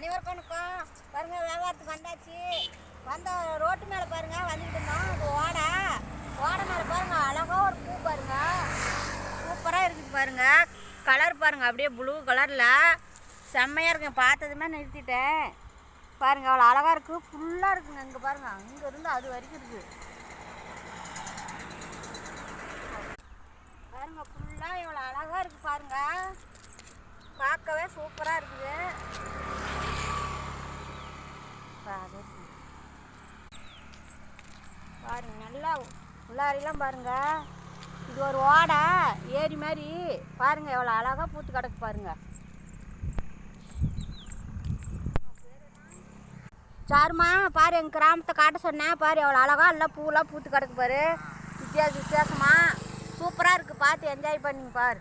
அனைவருக்கும் வணக்கம். பாருங்க வியாபாரத்துக்கு வந்தாச்சு. வந்த ரோட்டு மேலே பாருங்க வந்துக்கிட்டு இருந்தோம். இது ஓடை மேலே பாருங்க அழகா ஒரு பூ பாருங்க, சூப்பராக இருக்குது பாருங்க. கலர் பாருங்க அப்படியே ப்ளூ கலரில் செம்மையாக இருக்குங்க. பார்த்ததுமே நிறுத்திட்டேன். பாருங்க அவ்வளோ அழகாக இருக்குது, ஃபுல்லாக இருக்குங்க. இங்கே பாருங்க, அங்கே இருந்து அது வரைக்கும் இருக்குது பாருங்க. ஃபுல்லாக எவ்வளோ அழகாக இருக்குது பாருங்க, பார்க்கவே சூப்பராக இருக்குது. பாருங்க நல்லா உள்ளாரிலாம் பாருங்க. இது ஒரு ஓடை ஏரி மாதிரி பாருங்க, எவ்வளோ அழகாக பூத்து கிடக்கு பாருங்க. சாருமா பாரு, எங்கள் கிராமத்தை காட்ட சொன்னேன் பாரு, எவ்வளோ அழகா எல்லாம் பூலாம் பூத்து கிடக்கு பாரு. வித்தியாசமாக சூப்பராக இருக்குது, பார்த்து என்ஜாய் பண்ணிங்க பாரு.